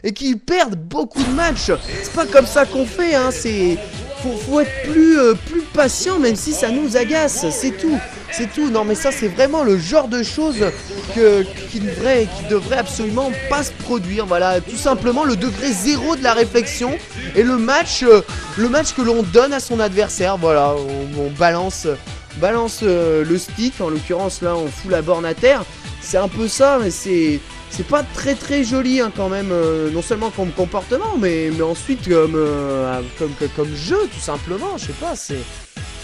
et qu'ils perdent beaucoup de matchs. C'est pas comme ça qu'on fait, hein, faut être plus patient, même si ça nous agace, c'est tout. C'est tout, non mais ça c'est vraiment le genre de choses qui devrait absolument pas se produire. Voilà, tout simplement le degré zéro de la réflexion et le match que l'on donne à son adversaire. Voilà, on balance le stick, en l'occurrence là on fout la borne à terre. C'est un peu ça, mais c'est pas très joli hein, quand même, non seulement comme comportement, mais ensuite comme jeu tout simplement, je sais pas, ça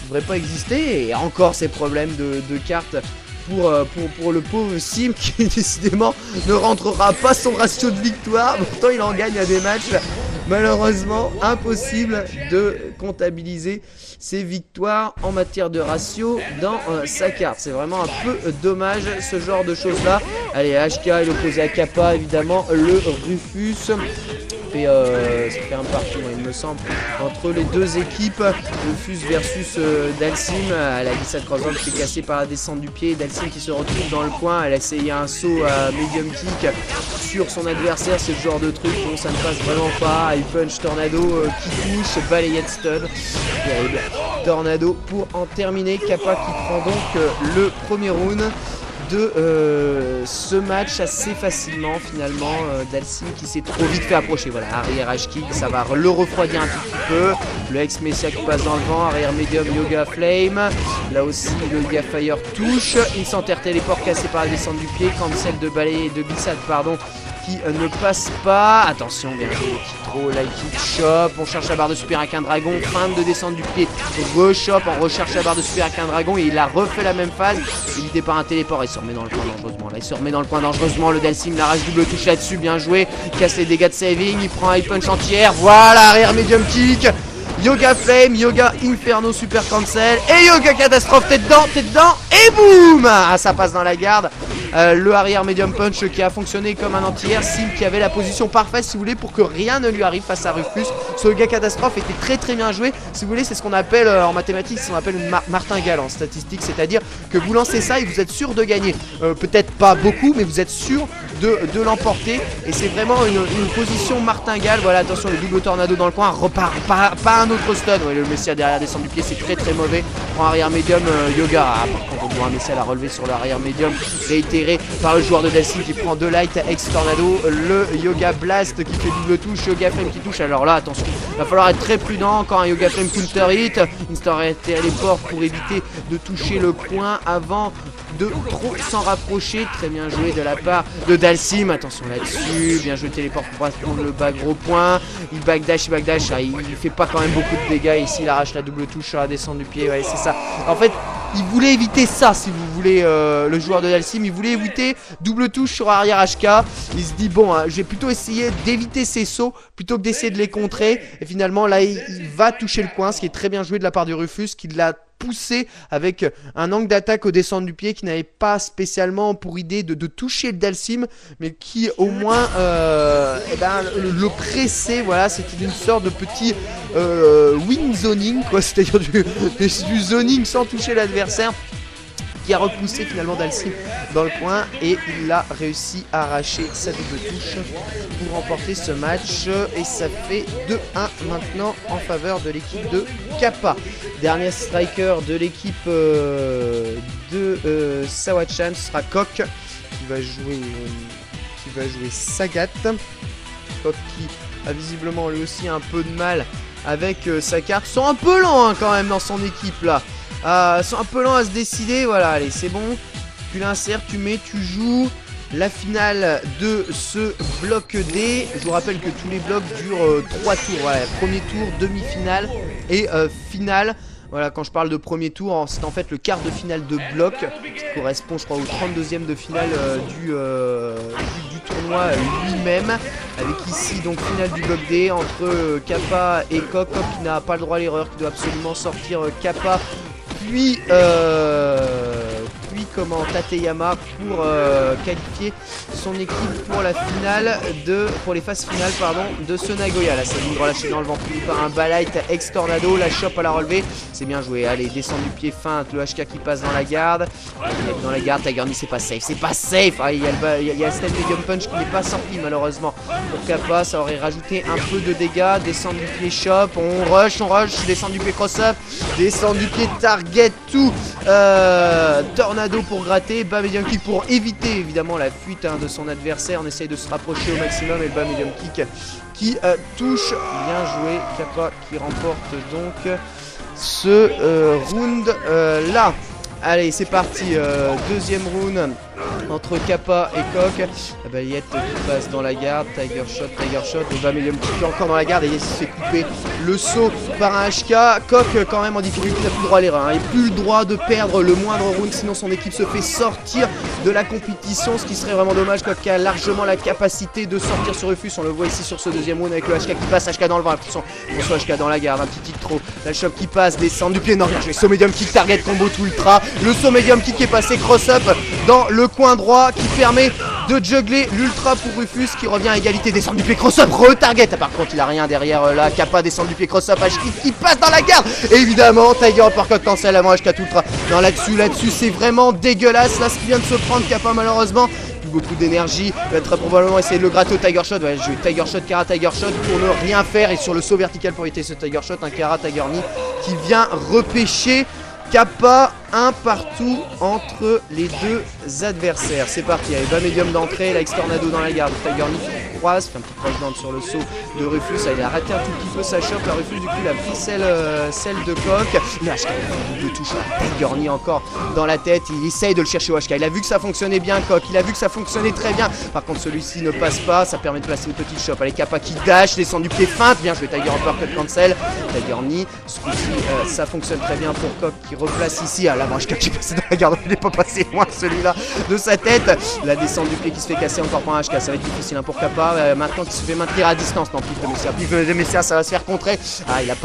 devrait pas exister. Et encore ces problèmes de cartes pour le pauvre Sim qui décidément ne rentrera pas son ratio de victoire, pourtant il en gagne à des matchs. Malheureusement, impossible de comptabiliser ses victoires en matière de ratio dans sa carte. C'est vraiment un peu dommage ce genre de choses là. Allez, HK est opposé à Kappa, évidemment, le Rufus. Ça fait un partout, il me semble, entre les deux équipes. Rufus versus Dalsim. La glissade croisante qui est cassée par la descente du pied. Dalsim qui se retrouve dans le coin. Elle a essayé un saut à medium kick sur son adversaire. C'est le genre de truc dont ça ne passe vraiment pas. High punch tornado qui touche. Balayette stun. Terrible. Tornado pour en terminer. Kappa qui prend donc le premier round de ce match assez facilement finalement. Dalsim qui s'est trop vite fait approcher. Voilà, arrière H-kick, ça va le refroidir un tout petit peu. Le ex-Messia qui passe dans le vent. Arrière médium Yoga Flame. Là aussi le Yoga Fire touche. Incenter téléport cassé par la descente du pied. Cancel de balai de glissade pardon qui ne passe pas. Attention, bien joué, Kitro, light kick, chop. On cherche la barre de super avec un dragon. Feinte de descente du pied. Re-chop. On recherche la barre de super avec un dragon. Et il a refait la même phase. Évité par un téléport. Il se remet dans le coin dangereusement. Là, il se remet dans le coin dangereusement. Le Dalsim, la rage double touche là-dessus. Bien joué. Il casse les dégâts de saving. Il prend un high punch entière. Voilà, arrière medium kick. Yoga Flame, Yoga Inferno Super Cancel. Et Yoga Catastrophe. T'es dedans. Et boum. Ah, ça passe dans la garde. Le arrière medium punch qui a fonctionné comme un anti-air. Sim qui avait la position parfaite si vous voulez pour que rien ne lui arrive face à Rufus. Ce gars catastrophe était très bien joué. Si vous voulez, c'est ce qu'on appelle en mathématiques, ce qu'on appelle une martingale en statistique, c'est-à-dire que vous lancez ça et vous êtes sûr de gagner. Peut-être pas beaucoup, mais vous êtes sûr de l'emporter. Et c'est vraiment une position martingale. Voilà, attention, le double tornado dans le coin. Repart, pas un autre stun. Ouais, le Messia derrière descend du pied, c'est très mauvais. En arrière médium, Yoga. Ah, par contre, on voit un Messia la relever sur l'arrière médium. Réitéré par le joueur de Dalsim qui prend 2 light ex tornado. Le Yoga Blast qui fait double touche. Yoga Flame qui touche. Alors là, attention, il va falloir être très prudent. Encore un Yoga Flame counter hit. Instant téléport pour éviter de toucher le coin avant de trop s'en rapprocher. Très bien joué de la part de Dalsim. Attention là-dessus. Bien joué téléport pour prendre le bas gros point. Il backdash. Ah, il fait pas quand même beaucoup de dégâts ici. Il arrache la double touche sur la descente du pied. Ouais, c'est ça. En fait, il voulait éviter ça, si vous voulez, le joueur de Dalsim. Il voulait éviter double touche sur arrière HK. Il se dit, bon, hein, je vais plutôt essayer d'éviter ces sauts plutôt que d'essayer de les contrer. Et finalement, là, il va toucher le coin, ce qui est très bien joué de la part de Rufus, qui l'a poussé avec un angle d'attaque au descendre du pied qui n'avait pas spécialement pour idée de toucher le Dalsim, mais qui au moins le pressait. Voilà, c'était une sorte de petit wing zoning, quoi, c'est-à-dire du zoning sans toucher l'adversaire, qui a repoussé finalement Dalsim dans le coin et il a réussi à arracher sa double touche pour remporter ce match. Et ça fait 2-1 maintenant en faveur de l'équipe de Kappa. Dernier striker de l'équipe de Sawachan, ce sera Kok qui va jouer Sagat. Kok qui a visiblement lui aussi un peu de mal avec sa carte. Ils sont un peu lents hein, quand même dans son équipe là. Sont un peu lents à se décider. Voilà, allez, c'est bon. Tu l'insères, tu mets, tu joues. La finale de ce bloc D. Je vous rappelle que tous les blocs durent 3 tours. Voilà, premier tour, demi-finale et finale. Voilà, quand je parle de premier tour, c'est en fait le quart de finale de bloc, qui correspond je crois au 32e de finale du tournoi lui-même. Avec ici donc finale du bloc D entre Kappa et Kok. Kok qui n'a pas le droit à l'erreur, qui doit absolument sortir Kappa. Puis comment Tateyama pour qualifier son équipe pour la finale pour les phases finales pardon de ce Nagoya. Là, c'est ligne relâchée dans le vent pris par un Balight ex-tornado, la chope à la relevée, c'est bien joué. Allez, descend du pied, feinte, le HK qui passe dans la garde. Dans la garde, Tigerni, c'est pas safe, c'est pas safe. Ah, il y a le step medium punch qui n'est pas sorti malheureusement pour Kappa, ça aurait rajouté un peu de dégâts. Descend du pied chop, on rush, descend du pied cross-up, descend du pied target tout. Tornado pour gratter, bas medium kick pour éviter évidemment la fuite de son adversaire. On essaye de se rapprocher au maximum et le bas medium kick qui touche. Bien joué, Kappa qui remporte donc ce round là. Allez, c'est parti, deuxième round entre Kappa et Coq. La balayette qui passe dans la garde, Tiger Shot, le bas medium kick encore dans la garde et il se fait couper le saut par un HK. Coq quand même en difficulté, il n'a plus le droit à l'erreur, hein. Il n'a plus le droit de perdre le moindre round, sinon son équipe se fait sortir de la compétition, ce qui serait vraiment dommage. Coq a largement la capacité de sortir ce refus, on le voit ici sur ce deuxième round avec le HK qui passe, HK dans le vent, attention, HK dans la garde, un petit kick trop, la chope qui passe, descend du pied, non bien joué, saut medium kick, target combo tout ultra, le saut medium kick est passé cross-up dans le coin droit qui permet de juggler l'ultra pour Rufus qui revient à égalité, descend du pied cross-up, retarget. Par contre il a rien derrière là, Kappa descend du pied cross-up, HK qui passe dans la garde. Et évidemment Tiger uppercut cancel avant HK tout ultra. Non là-dessus c'est vraiment dégueulasse là ce qui vient de se prendre Kappa malheureusement. Beaucoup d'énergie, il va très probablement essayer de le gratter au Tiger Shot. Ouais, je vais Tiger Shot, Kara Tiger Shot pour ne rien faire et sur le saut vertical pour éviter ce Tiger Shot, un Kara Tiger Knee qui vient repêcher Kappa un partout entre les deux adversaires. C'est parti, allez, bas médium d'entrée, la ex-tornado dans la garde, Tiger Knee qui croise, fait un petit cross-down sur le saut de Rufus, il a raté un tout petit peu sa chope, la Rufus du coup il a pris celle de Coq, le HK double touche, Tiger Knee encore dans la tête, il essaye de le chercher au HK, il a vu que ça fonctionnait bien Coq, il a vu que ça fonctionnait très bien, par contre celui-ci ne passe pas, ça permet de placer une petite chope, allez Kappa qui dash, descend du pied feinte, bien joué Tiger uppercut cancel, Tiger Knee, ce coup-ci ça fonctionne très bien pour Coq qui replace ici, à l'avant HK qui passe dans la garde, il n'est pas passé loin celui-là de sa tête, la descente du pied qui se fait casser encore par un HK, ça va être difficile hein, pour Kappa, maintenant qu'il se fait maintenir à distance, non plus de Messia, ça va se faire contrer, ah il a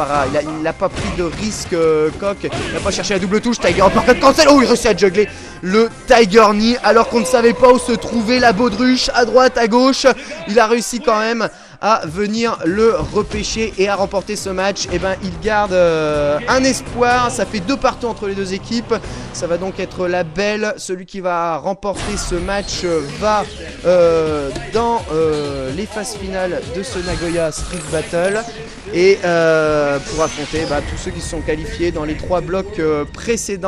pas pris de risque Coq, il n'a pas cherché la double touche, Tiger uppercut cancel, oh il réussit à juggler le Tiger Knee alors qu'on ne savait pas où se trouvait la baudruche, à droite, à gauche, il a réussi quand même à venir le repêcher et à remporter ce match. Et ben il garde un espoir, ça fait 2 partout entre les deux équipes, ça va donc être la belle, celui qui va remporter ce match va dans les phases finales de ce Nagoya Street Battle et pour affronter tous ceux qui se sont qualifiés dans les 3 blocs précédents.